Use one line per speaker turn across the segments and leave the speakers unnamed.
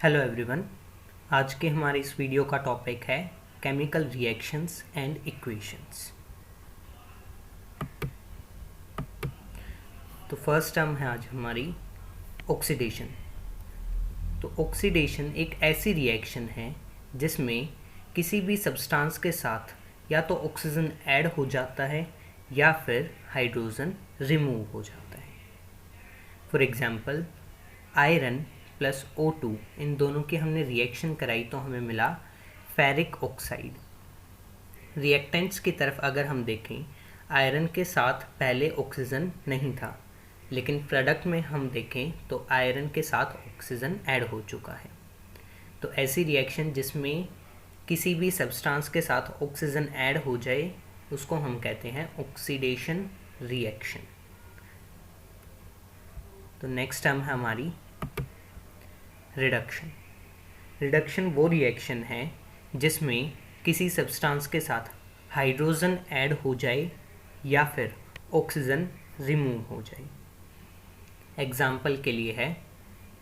Hello everyone. आज के हमारे इस वीडियो का टॉपिक है केमिकल रिएक्शंस एंड इक्वेशंस। तो फर्स्ट टर्म है आज हमारी ऑक्सीडेशन। तो ऑक्सीडेशन एक ऐसी रिएक्शन है जिसमें किसी भी सब्सटेंस के साथ या तो ऑक्सीजन ऐड हो जाता है या फिर हाइड्रोजन रिमूव हो जाता है। For example iron plus O2, इन दोनों की हमने रिएक्शन कराई तो हमें मिला फेरिक ऑक्साइड। रिएक्टेंट्स की तरफ अगर हम देखें, आयरन के साथ पहले ऑक्सीजन नहीं था, लेकिन प्रोडक्ट में हम देखें तो आयरन के साथ ऑक्सीजन ऐड हो चुका है। तो ऐसी रिएक्शन जिसमें किसी भी सब्सटेंस के साथ ऑक्सीजन ऐड हो जाए उसको हम कहते हैं ऑक्सीडेशन रिएक्शन। तो नेक्स्ट टर्म है हमारी रिडक्शन। रिडक्शन वो रिएक्शन है जिसमें किसी सब्सटेंस के साथ हाइड्रोजन ऐड हो जाए या फिर ऑक्सीजन रिमूव हो जाए। एग्जाम्पल के लिए है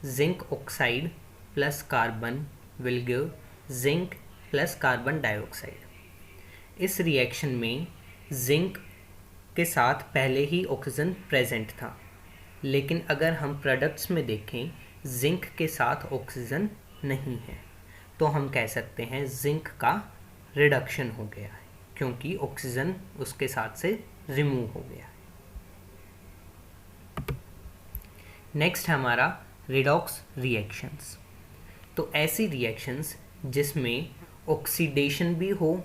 zinc oxide plus carbon will give zinc plus carbon dioxide. इस रिएक्शन में जिंक के साथ पहले ही ऑक्सीजन प्रेजेंट था, लेकिन अगर हम प्रोडक्ट्स में देखें जिंक के साथ ऑक्सीजन नहीं है, तो हम कह सकते हैं जिंक का रिडक्शन हो गया है क्योंकि ऑक्सीजन उसके साथ से रिमूव हो गया है। नेक्स्ट है हमारा रिडॉक्स रिएक्शंस। तो ऐसी रिएक्शंस जिसमें ऑक्सीडेशन भी हो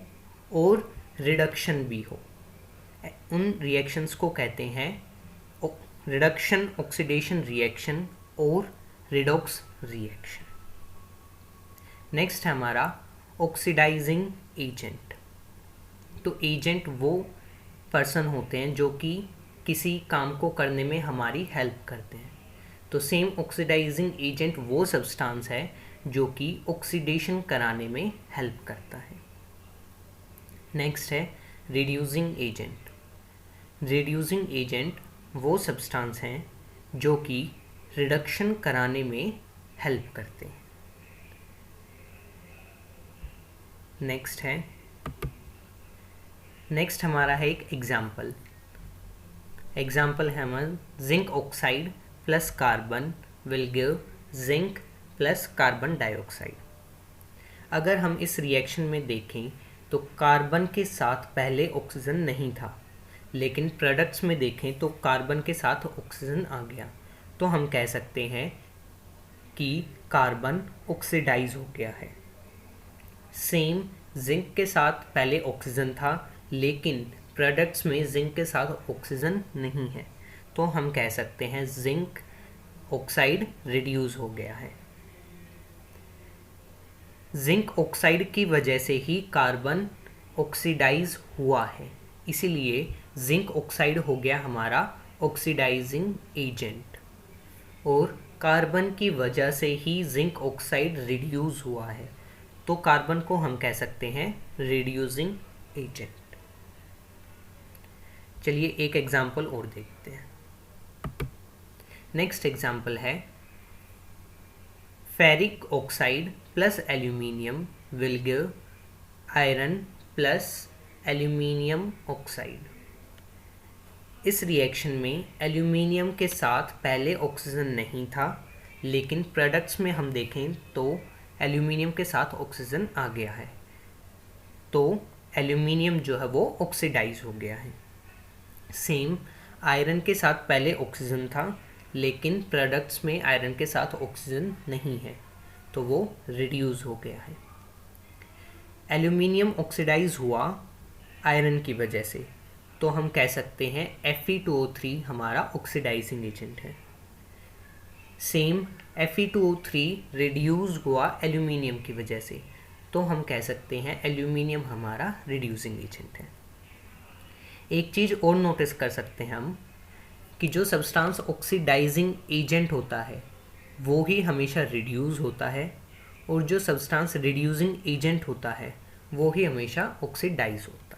और रिडक्शन भी हो, उन रिएक्शंस को कहते हैं रिडक्शन ऑक्सीडेशन रिएक्शन और रिडॉक्स रिएक्शन। नेक्स्ट है हमारा ऑक्सीडाइजिंग एजेंट। तो एजेंट वो पर्सन होते हैं जो कि किसी काम को करने में हमारी हेल्प करते हैं। तो सेम ऑक्सीडाइजिंग एजेंट वो सब्सटेंस है जो कि ऑक्सीडेशन कराने में हेल्प करता है। नेक्स्ट है रिड्यूसिंग एजेंट। रिड्यूसिंग एजेंट वो सब्सटेंस हैं जो कि रिडक्शन कराने में हेल्प करते हैं। नेक्स्ट हमारा है एक एग्जाम्पल है हमारा zinc oxide plus carbon will give zinc plus carbon dioxide. अगर हम इस रिएक्शन में देखें तो कार्बन के साथ पहले ऑक्सीजन नहीं था, लेकिन प्रोडक्ट्स में देखें तो कार्बन के साथ ऑक्सीजन आ गया, तो हम कह सकते हैं कि कार्बन ऑक्सीडाइज हो गया है। सेम जिंक के साथ पहले ऑक्सीजन था, लेकिन प्रोडक्ट्स में जिंक के साथ ऑक्सीजन नहीं है, तो हम कह सकते हैं जिंक ऑक्साइड रिड्यूस हो गया है। जिंक ऑक्साइड की वजह से ही कार्बन ऑक्सीडाइज हुआ है, इसीलिए जिंक ऑक्साइड हो गया हमारा ऑक्सीडाइजिंग एजेंट, और कार्बन की वजह से ही जिंक ऑक्साइड रिड्यूस हुआ है, तो कार्बन को हम कह सकते हैं रिड्यूसिंग एजेंट। चलिए एक एग्जाम्पल और देखते हैं। नेक्स्ट एग्जाम्पल है ferric oxide plus aluminium will give iron plus aluminium oxide. इस रिएक्शन में एल्यूमिनियम के साथ पहले ऑक्सीजन नहीं था, लेकिन प्रोडक्ट्स में हम देखें तो एल्यूमिनियम के साथ ऑक्सीजन आ गया है, तो एल्यूमिनियम जो है वो ऑक्सीडाइज हो गया है। सेम आयरन के साथ पहले ऑक्सीजन था, लेकिन प्रोडक्ट्स में आयरन के साथ ऑक्सीजन नहीं है, तो वो रिड्यूस हो गया है। एल्यूमिनियम ऑक्सीडाइज हुआ आयरन की वजह से, तो हम कह सकते हैं Fe2O3 हमारा ऑक्सीडाइजिंग एजेंट है। सेम Fe2O3 रिड्यूस हुआ एल्यूमिनियम की वजह से, तो हम कह सकते हैं एल्यूमिनियम हमारा रिड्यूसिंग एजेंट है। एक चीज़ और नोटिस कर सकते हैं हम कि जो सब्सटेंस ऑक्सीडाइजिंग एजेंट होता है वो ही हमेशा रिड्यूस होता है, और जो सब्सटेंस रिड्यूसिंग एजेंट होता है वो ही हमेशा ऑक्सीडाइज होता है।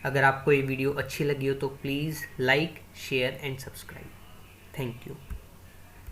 अगर आपको ये वीडियो अच्छी लगी हो तो please like, share and subscribe. Thank you.